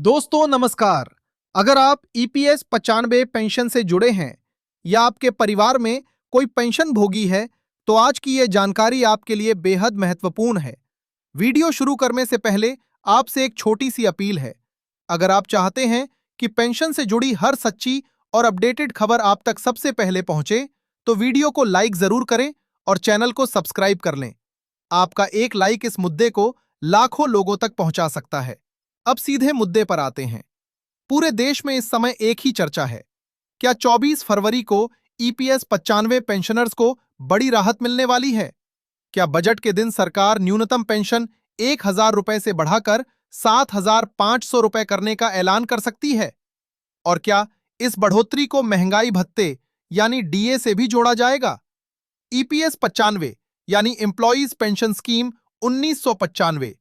दोस्तों नमस्कार। अगर आप ईपीएस 95 पेंशन से जुड़े हैं या आपके परिवार में कोई पेंशन भोगी है तो आज की ये जानकारी आपके लिए बेहद महत्वपूर्ण है। वीडियो शुरू करने से पहले आपसे एक छोटी सी अपील है। अगर आप चाहते हैं कि पेंशन से जुड़ी हर सच्ची और अपडेटेड खबर आप तक सबसे पहले पहुंचे तो वीडियो को लाइक जरूर करें और चैनल को सब्सक्राइब कर लें। आपका एक लाइक इस मुद्दे को लाखों लोगों तक पहुंचा सकता है। अब सीधे मुद्दे पर आते हैं। पूरे देश में इस समय एक ही चर्चा है। क्या 24 फरवरी को ईपीएस 95 पेंशनर्स को बड़ी राहत मिलने वाली है? क्या बजट के दिन सरकार न्यूनतम पेंशन 1,000 रुपए से बढ़ाकर 7,500 रुपए करने का ऐलान कर सकती है? और क्या इस बढ़ोतरी को महंगाई भत्ते यानी डीए से भी जोड़ा जाएगा? ईपीएस 95 यानी एम्प्लॉइज पेंशन स्कीम 1995,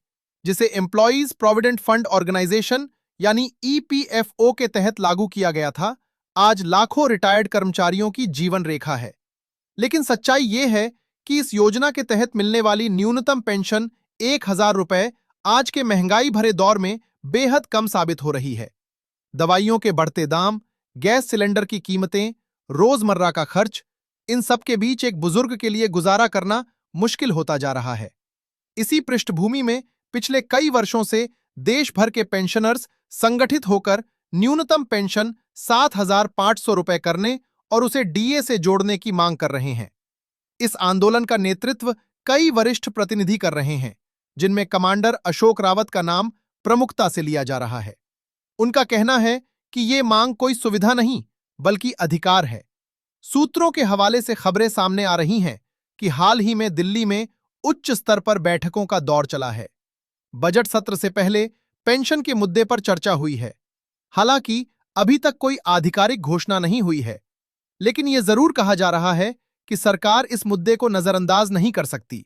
जिसे एम्प्लॉइज प्रोविडेंट फंड ऑर्गेनाइजेशन यानी ईपीएफओ के तहत लागू किया गया था, आज लाखों रिटायर्ड कर्मचारियों की जीवन रेखा है। लेकिन सच्चाई यह है कि इस योजना के तहत मिलने वाली न्यूनतम पेंशन 1,000 रुपए आज के महंगाई भरे दौर में बेहद कम साबित हो रही है। दवाइयों के बढ़ते दाम, गैस सिलेंडर की कीमतें, रोजमर्रा का खर्च, इन सब के बीच एक बुजुर्ग के लिए गुजारा करना मुश्किल होता जा रहा है। इसी पृष्ठभूमि में पिछले कई वर्षों से देश भर के पेंशनर्स संगठित होकर न्यूनतम पेंशन 7,500 रुपए करने और उसे डीए से जोड़ने की मांग कर रहे हैं। इस आंदोलन का नेतृत्व कई वरिष्ठ प्रतिनिधि कर रहे हैं, जिनमें कमांडर अशोक रावत का नाम प्रमुखता से लिया जा रहा है। उनका कहना है कि ये मांग कोई सुविधा नहीं बल्कि अधिकार है। सूत्रों के हवाले से खबरें सामने आ रही हैं कि हाल ही में दिल्ली में उच्च स्तर पर बैठकों का दौर चला है। बजट सत्र से पहले पेंशन के मुद्दे पर चर्चा हुई है। हालांकि अभी तक कोई आधिकारिक घोषणा नहीं हुई है, लेकिन यह जरूर कहा जा रहा है कि सरकार इस मुद्दे को नजरअंदाज नहीं कर सकती।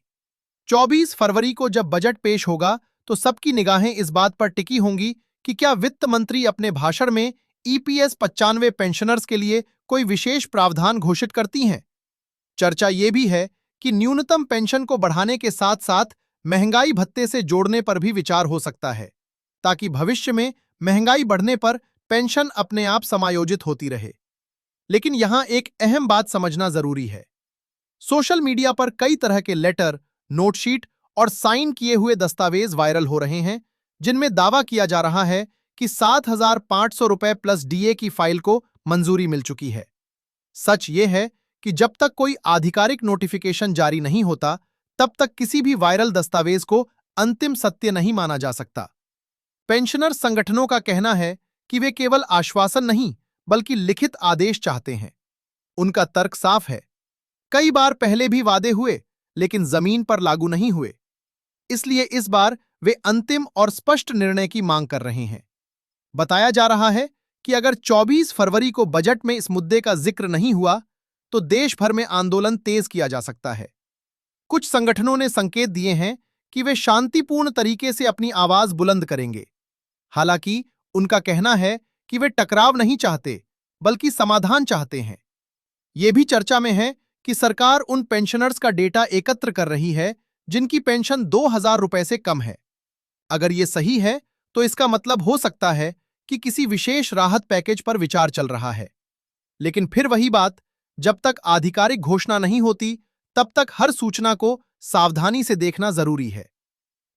24 फरवरी को जब बजट पेश होगा तो सबकी निगाहें इस बात पर टिकी होंगी कि क्या वित्त मंत्री अपने भाषण में ईपीएस 95 पेंशनर्स के लिए कोई विशेष प्रावधान घोषित करती हैं। चर्चा यह भी है कि न्यूनतम पेंशन को बढ़ाने के साथ साथ महंगाई भत्ते से जोड़ने पर भी विचार हो सकता है, ताकि भविष्य में महंगाई बढ़ने पर पेंशन अपने आप समायोजित होती रहे। लेकिन यहां एक अहम बात समझना जरूरी है। सोशल मीडिया पर कई तरह के लेटर, नोटशीट और साइन किए हुए दस्तावेज वायरल हो रहे हैं, जिनमें दावा किया जा रहा है कि 7,500 रुपए प्लस डीए की फाइल को मंजूरी मिल चुकी है। सच यह है कि जब तक कोई आधिकारिक नोटिफिकेशन जारी नहीं होता, तब तक किसी भी वायरल दस्तावेज को अंतिम सत्य नहीं माना जा सकता। पेंशनर संगठनों का कहना है कि वे केवल आश्वासन नहीं बल्कि लिखित आदेश चाहते हैं। उनका तर्क साफ है। कई बार पहले भी वादे हुए, लेकिन जमीन पर लागू नहीं हुए। इसलिए इस बार वे अंतिम और स्पष्ट निर्णय की मांग कर रहे हैं। बताया जा रहा है कि अगर 24 फरवरी को बजट में इस मुद्दे का जिक्र नहीं हुआ तो देश भर में आंदोलन तेज किया जा सकता है। कुछ संगठनों ने संकेत दिए हैं कि वे शांतिपूर्ण तरीके से अपनी आवाज बुलंद करेंगे। हालांकि उनका कहना है कि वे टकराव नहीं चाहते बल्कि समाधान चाहते हैं। यह भी चर्चा में है कि सरकार उन पेंशनर्स का डेटा एकत्र कर रही है जिनकी पेंशन 2,000 रुपए से कम है। अगर यह सही है तो इसका मतलब हो सकता है कि किसी विशेष राहत पैकेज पर विचार चल रहा है। लेकिन फिर वही बात, जब तक आधिकारिक घोषणा नहीं होती तब तक हर सूचना को सावधानी से देखना जरूरी है।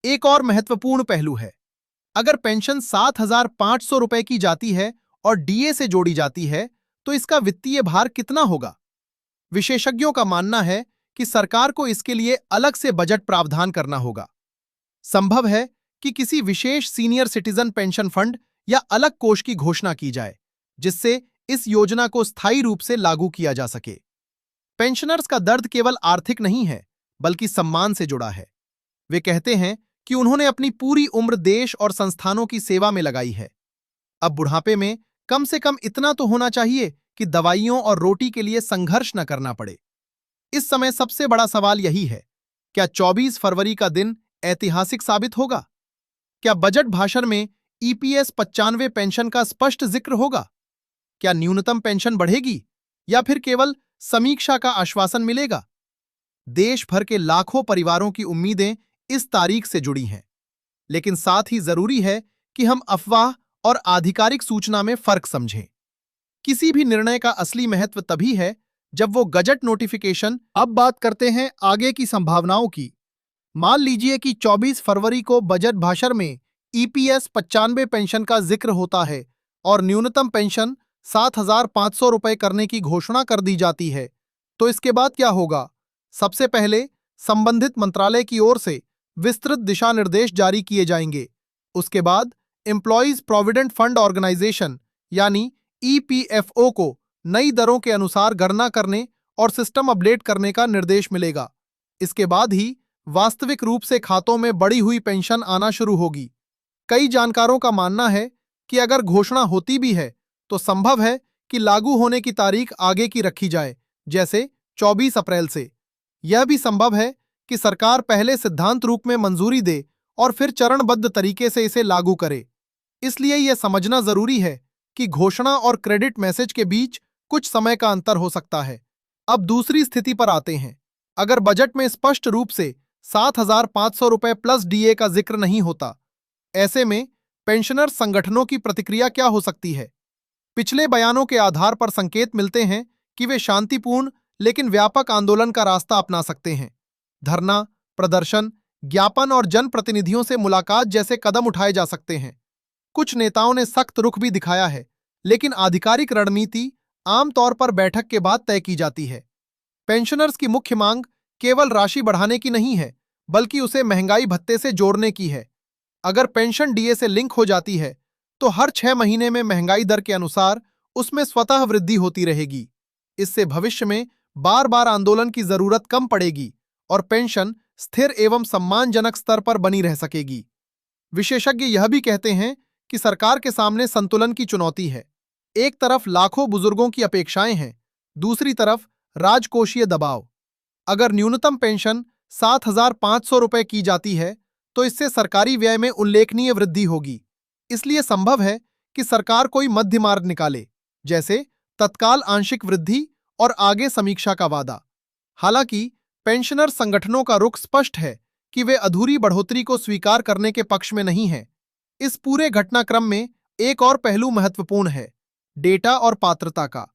एक और महत्वपूर्ण पहलू है, अगर पेंशन 7,500 रुपए की जाती है और डीए से जोड़ी जाती है तो इसका वित्तीय भार कितना होगा? विशेषज्ञों का मानना है कि सरकार को इसके लिए अलग से बजट प्रावधान करना होगा। संभव है कि किसी विशेष सीनियर सिटीजन पेंशन फंड या अलग कोष की घोषणा की जाए, जिससे इस योजना को स्थायी रूप से लागू किया जा सके। पेंशनर्स का दर्द केवल आर्थिक नहीं है बल्कि सम्मान से जुड़ा है। वे कहते हैं कि उन्होंने अपनी पूरी उम्र देश और संस्थानों की सेवा में लगाई है। अब बुढ़ापे में कम से कम इतना तो होना चाहिए कि दवाइयों और रोटी के लिए संघर्ष न करना पड़े। इस समय सबसे बड़ा सवाल यही है, क्या 24 फरवरी का दिन ऐतिहासिक साबित होगा? क्या बजट भाषण में ईपीएस 95 पेंशन का स्पष्ट जिक्र होगा? क्या न्यूनतम पेंशन बढ़ेगी या फिर केवल समीक्षा का आश्वासन मिलेगा? देश भर के लाखों परिवारों की उम्मीदें इस तारीख से जुड़ी हैं, लेकिन साथ ही जरूरी है कि हम अफवाह और आधिकारिक सूचना में फर्क समझें। किसी भी निर्णय का असली महत्व तभी है जब वो गजट नोटिफिकेशन। अब बात करते हैं आगे की संभावनाओं की। मान लीजिए कि 24 फरवरी को बजट भाषण में ईपीएस 95 पेंशन का जिक्र होता है और न्यूनतम पेंशन 7,500 रुपए करने की घोषणा कर दी जाती है। तो इसके बाद क्या होगा? सबसे पहले संबंधित मंत्रालय की ओर से विस्तृत दिशा निर्देश जारी किए जाएंगे। उसके बाद एम्प्लॉइज प्रोविडेंट फंड ऑर्गेनाइजेशन यानी ईपीएफओ को नई दरों के अनुसार गणना करने और सिस्टम अपडेट करने का निर्देश मिलेगा। इसके बाद ही वास्तविक रूप से खातों में बढ़ी हुई पेंशन आना शुरू होगी। कई जानकारों का मानना है कि अगर घोषणा होती भी है तो संभव है कि लागू होने की तारीख आगे की रखी जाए, जैसे 24 अप्रैल से। यह भी संभव है कि सरकार पहले सिद्धांत रूप में मंजूरी दे और फिर चरणबद्ध तरीके से इसे लागू करे। इसलिए यह समझना जरूरी है कि घोषणा और क्रेडिट मैसेज के बीच कुछ समय का अंतर हो सकता है। अब दूसरी स्थिति पर आते हैं। अगर बजट में स्पष्ट रूप से 7,500 रुपए प्लस डीए का जिक्र नहीं होता, ऐसे में पेंशनर संगठनों की प्रतिक्रिया क्या हो सकती है? पिछले बयानों के आधार पर संकेत मिलते हैं कि वे शांतिपूर्ण लेकिन व्यापक आंदोलन का रास्ता अपना सकते हैं। धरना, प्रदर्शन, ज्ञापन और जनप्रतिनिधियों से मुलाकात जैसे कदम उठाए जा सकते हैं। कुछ नेताओं ने सख्त रुख भी दिखाया है, लेकिन आधिकारिक रणनीति आमतौर पर बैठक के बाद तय की जाती है। पेंशनर्स की मुख्य मांग केवल राशि बढ़ाने की नहीं है, बल्कि उसे महंगाई भत्ते से जोड़ने की है। अगर पेंशन डीए से लिंक हो जाती है, तो हर 6 महीने में महंगाई दर के अनुसार उसमें स्वतः वृद्धि होती रहेगी। इससे भविष्य में बार-बार आंदोलन की जरूरत कम पड़ेगी और पेंशन स्थिर एवं सम्मानजनक स्तर पर बनी रह सकेगी। विशेषज्ञ यह भी कहते हैं कि सरकार के सामने संतुलन की चुनौती है। एक तरफ लाखों बुजुर्गों की अपेक्षाएं हैं, दूसरी तरफ राजकोषीय दबाव। अगर न्यूनतम पेंशन 7,500 रुपए की जाती है, तो इससे सरकारी व्यय में उल्लेखनीय वृद्धि होगी। इसलिए संभव है कि सरकार कोई मध्य मार्ग निकाले, जैसे तत्काल आंशिक वृद्धि और आगे समीक्षा का वादा। हालांकि पेंशनर संगठनों का रुख स्पष्ट है कि वे अधूरी बढ़ोतरी को स्वीकार करने के पक्ष में नहीं हैं। इस पूरे घटनाक्रम में एक और पहलू महत्वपूर्ण है, डेटा और पात्रता का।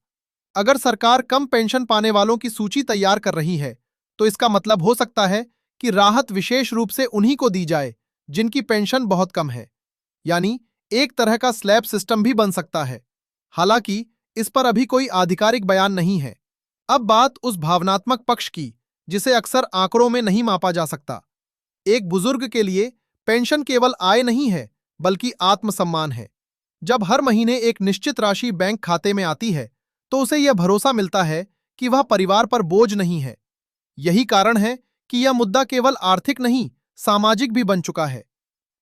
अगर सरकार कम पेंशन पाने वालों की सूची तैयार कर रही है, तो इसका मतलब हो सकता है कि राहत विशेष रूप से उन्हीं को दी जाए जिनकी पेंशन बहुत कम है। यानी एक तरह का स्लैब सिस्टम भी बन सकता है। हालांकि इस पर अभी कोई आधिकारिक बयान नहीं है। अब बात उस भावनात्मक पक्ष की जिसे अक्सर आंकड़ों में नहीं मापा जा सकता। एक बुजुर्ग के लिए पेंशन केवल आय नहीं है, बल्कि आत्मसम्मान है। जब हर महीने एक निश्चित राशि बैंक खाते में आती है, तो उसे यह भरोसा मिलता है कि वह परिवार पर बोझ नहीं है। यही कारण है कि यह मुद्दा केवल आर्थिक नहीं, सामाजिक भी बन चुका है।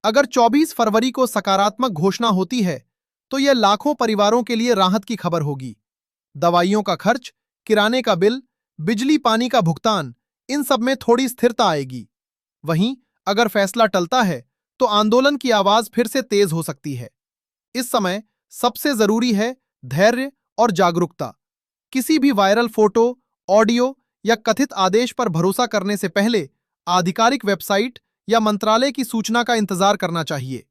अगर 24 फरवरी को सकारात्मक घोषणा होती है, तो यह लाखों परिवारों के लिए राहत की खबर होगी। दवाइयों का खर्च, किराने का बिल, बिजली पानी का भुगतान, इन सब में थोड़ी स्थिरता आएगी। वहीं अगर फैसला टलता है, तो आंदोलन की आवाज फिर से तेज हो सकती है। इस समय सबसे जरूरी है धैर्य और जागरूकता। किसी भी वायरल फोटो, ऑडियो या कथित आदेश पर भरोसा करने से पहले आधिकारिक वेबसाइट या मंत्रालय की सूचना का इंतजार करना चाहिए,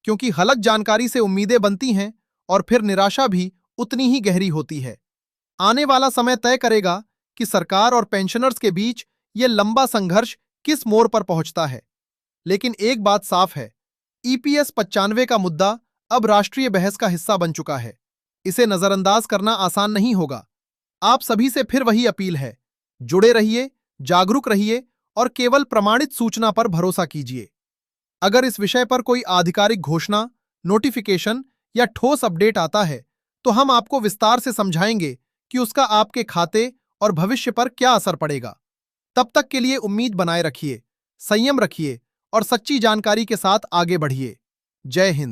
क्योंकि गलत जानकारी से उम्मीदें बनती हैं और फिर निराशा भी उतनी ही गहरी होती है। आने वाला समय तय करेगा कि सरकार और पेंशनर्स के बीच यह लंबा संघर्ष किस मोड़ पर पहुंचता है। लेकिन एक बात साफ है, ईपीएस 95 का मुद्दा अब राष्ट्रीय बहस का हिस्सा बन चुका है। इसे नजरअंदाज करना आसान नहीं होगा। आप सभी से फिर वही अपील है, जुड़े रहिए, जागरूक रहिए और केवल प्रमाणित सूचना पर भरोसा कीजिए। अगर इस विषय पर कोई आधिकारिक घोषणा, नोटिफिकेशन या ठोस अपडेट आता है, तो हम आपको विस्तार से समझाएंगे कि उसका आपके खाते और भविष्य पर क्या असर पड़ेगा। तब तक के लिए उम्मीद बनाए रखिए, संयम रखिए और सच्ची जानकारी के साथ आगे बढ़िए। जय हिंद।